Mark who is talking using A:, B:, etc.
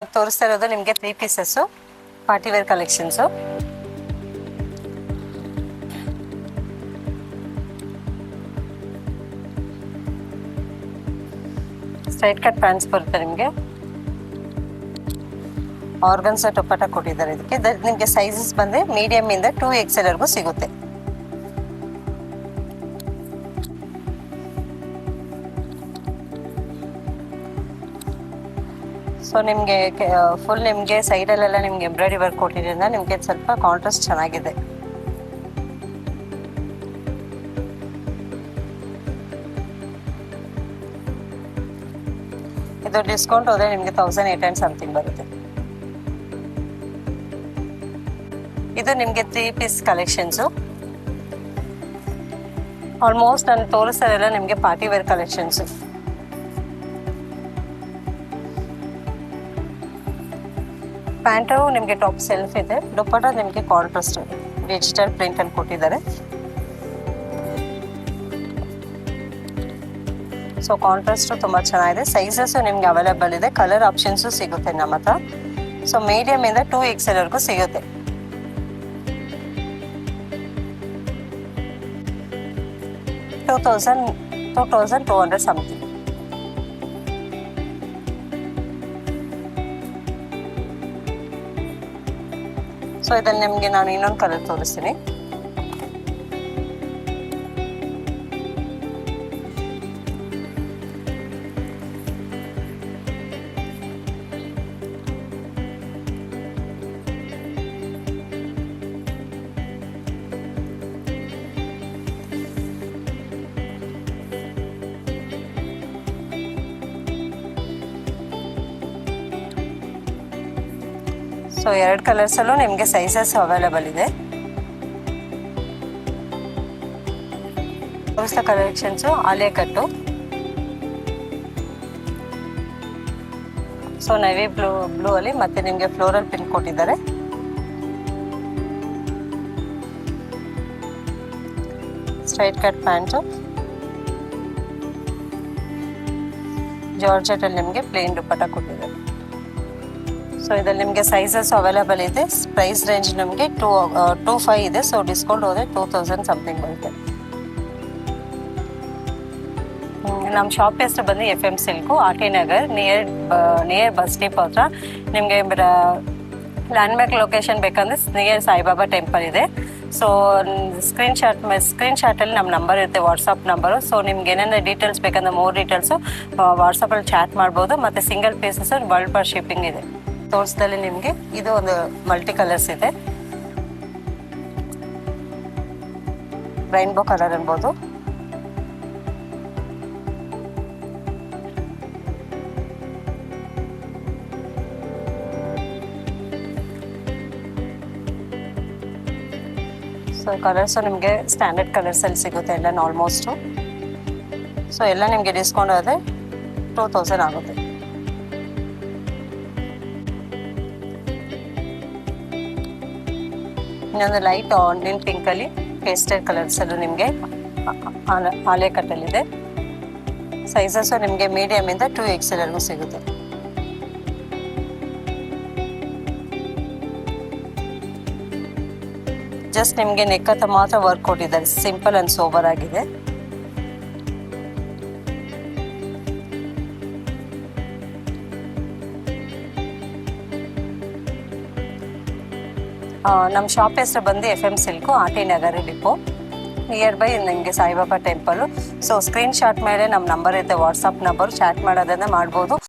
A: ತೋರಿಸ್ತಾ ಇರೋದು ನಿಮಗೆ 3 pieces party wear collections. Straight cut pants ಬರುತ್ತೆ ನಿಮಗೆ. ಆರ್ಗನ್ಸಾ ಟೊಪಾಟ ಕೊಟ್ಟಿದ್ದಾರೆ ಇದಕ್ಕೆ. ನಿಮಗೆ ಸೈಜಸ್ ಬಂದರೆ ಮೀಡಿಯಮ್ ಇಂದ 2XL ವರೆಗೂ ಸಿಗುತ್ತೆ. ಸೊ ನಿಮಗೆ ಫುಲ್ ನಿಮಗೆ ಸೈಡಲ್ಲೆಲ್ಲ ನಿಮ್ಗೆ ಎಂಬ್ರಾಯ್ಡ್ರಿ ವರ್ಕ್ ಕೊಟ್ಟಿದ್ದರಿಂದ ನಿಮಗೆ ಸ್ವಲ್ಪ ಕಾಂಟ್ರಾಸ್ಟ್ ಚೆನ್ನಾಗಿದೆ. ಇದು ಡಿಸ್ಕೌಂಟ್ ಹೋದರೆ ನಿಮಗೆ 1800 ಸಮಥಿಂಗ್ ಬರುತ್ತೆ. ಇದು ನಿಮಗೆ 3 ಪೀಸ್ ಕಲೆಕ್ಷನ್ಸು. ಆಲ್ಮೋಸ್ಟ್ ನಾನು ತೋರಿಸ್ತಾರೆಲ್ಲ ನಿಮಗೆ ಪಾರ್ಟಿ ವೇರ್ ಕಲೆಕ್ಷನ್ಸು. ಪ್ಯಾಂಟು ನಿಮಗೆ ಟಾಪ್ ಸೆಲ್ಫ್ ಇದೆ. ದುಪ್ಪಟ್ಟ ನಿಮಗೆ ಕಾಂಟ್ರಾಸ್ಟ್ ಡಿಜಿಟಲ್ ಪ್ರಿಂಟಲ್ಲಿ ಕೊಟ್ಟಿದ್ದಾರೆ. ಸೊ ಕಾಂಟ್ರಾಸ್ಟು ತುಂಬ ಚೆನ್ನಾಗಿದೆ. ಸೈಜಸ್ಸು ನಿಮಗೆ ಅವೈಲೇಬಲ್ ಇದೆ. ಕಲರ್ ಆಪ್ಷನ್ಸು ಸಿಗುತ್ತೆ ನಮ್ಮ ಹತ್ರ. ಸೊ ಮೀಡಿಯಮ್ ಇಂದ 2XL ವರೆಗೂ ಸಿಗುತ್ತೆ. $2200 ಸಮಥಿಂಗ್. ಸೊ ಇದರಲ್ಲಿ ನಿಮಗೆ ನಾನು ಇನ್ನೊಂದು ಕಲರ್ ತೋರಿಸ್ತೀನಿ. ಸೊ 2 ಕಲರ್ಸಲ್ಲೂ ನಿಮಗೆ ಸೈಜಸ್ ಅವೈಲೇಬಲ್ ಇದೆ. ತೋರಿಸಿದ ಕಲೆಕ್ಷನ್ಸು ಆಲಿಯಾ ಕಟ್ಟು. ಸೊ ನೈವಿ ಬ್ಲೂ ಅಲ್ಲಿ ಮತ್ತೆ ನಿಮಗೆ ಫ್ಲೋರಲ್ ಪ್ರಿಂಟ್ ಕೊಟ್ಟಿದ್ದಾರೆ. Straight cut pant. ಜಾರ್ಜೆಟ್ ಅಲ್ಲಿ ನಿಮಗೆ ಪ್ಲೇನ್ ದುಪ್ಪಟ್ಟ ಕೊಟ್ಟಿದ್ದಾರೆ. ಸೊ ಇದರಲ್ಲಿ ನಿಮಗೆ ಸೈಜಸ್ ಅವೈಲೇಬಲ್ ಇದೆ. ಪ್ರೈಸ್ ರೇಂಜ್ ನಿಮಗೆ 2500 ಇದೆ. ಸೊ ಡಿಸ್ಕೌಂಟ್ ಹೋದರೆ 2000 ಸಮಥಿಂಗ್ ಬರುತ್ತೆ. ನಮ್ಮ ಶಾಪ್ ಹೆಸರು ಬಂದು FM silk, RT Nagar, near bus depot ಹತ್ರ. ನಿಮಗೆ ಲ್ಯಾಂಡ್ಮಾರ್ಕ್ ಲೊಕೇಶನ್ ಬೇಕಂದ್ರೆ ನಿಯರ್ ಸಾಯಿಬಾಬಾ ಟೆಂಪಲ್ ಇದೆ. ಸೊ ಸ್ಕ್ರೀನ್ಶಾಟಲ್ಲಿ ನಮ್ಮ ನಂಬರ್ ಇರುತ್ತೆ, ವಾಟ್ಸಪ್ ನಂಬರು. ಸೊ ನಿಮ್ಗೆ ಏನೇನು ಡೀಟೇಲ್ಸ್ ಬೇಕಂದ್ರೆ ಮೋರ್ ಡೀಟೇಲ್ಸು ವಾಟ್ಸಪ್ಪಲ್ಲಿ ಚಾಟ್ ಮಾಡ್ಬೋದು. ಮತ್ತು single pieces world per shipping ಇದೆ. ತೋರಿಸ್ದಲ್ಲಿ ನಿಮಗೆ ಇದು ಒಂದು ಮಲ್ಟಿ ಕಲರ್ಸ್ ಇದೆ. ರೈನ್ಬೋ ಕಲರ್ ಅನ್ಬೋದು. ಸೊ ಕಲರ್ಸು ನಿಮಗೆ ಸ್ಟ್ಯಾಂಡರ್ಡ್ ಕಲರ್ಸಲ್ಲಿ ಸಿಗುತ್ತೆ ಎಲ್ಲ ಆಲ್ಮೋಸ್ಟು. ಸೊ ಎಲ್ಲ ನಿಮಗೆ ಡಿಸ್ಕೌಂಟ್ ಆದರೆ 2000 ಆಗುತ್ತೆ. ಇನ್ನೊಂದು ಲೈಟ್ ಆನಿಯನ್ ಪಿಂಕಲ್ಲಿ ಪೇಸ್ಟಲ್ ಕಲರ್ಸಲ್ಲೂ ನಿಮಗೆ ಆಲಿಯಾ ಕಟ್ಟಲ್ಲಿದೆ. ಸೈಜಸ್ಸು ನಿಮಗೆ ಮೀಡಿಯಮ್ ಇಂದ 2XL ವರೆಗೂ ಸಿಗುತ್ತೆ. ಜಸ್ಟ್ ನಿಮಗೆ ನೆಕ್ ಹತ್ರ ಮಾತ್ರ ವರ್ಕ್ ಕೊಟ್ಟಿದ್ದಾರೆ. ಸಿಂಪಲ್ ಅಂಡ್ ಸೋಬರ್ ಆಗಿದೆ. ನಮ್ಮ ಶಾಪ್ ಹೆಸರು ಬಂದು FM silk, RT Nagar depot, near by ನಿಮಗೆ ಸಾಯಿಬಾಬಾ ಟೆಂಪಲು. ಸೊ ಸ್ಕ್ರೀನ್ಶಾಟ್ ಮೇಲೆ ನಮ್ಮ ನಂಬರ್ ಇರುತ್ತೆ, ವಾಟ್ಸಪ್ ನಂಬರು. ಚಾಟ್ ಮಾಡೋದನ್ನು ಮಾಡ್ಬೋದು.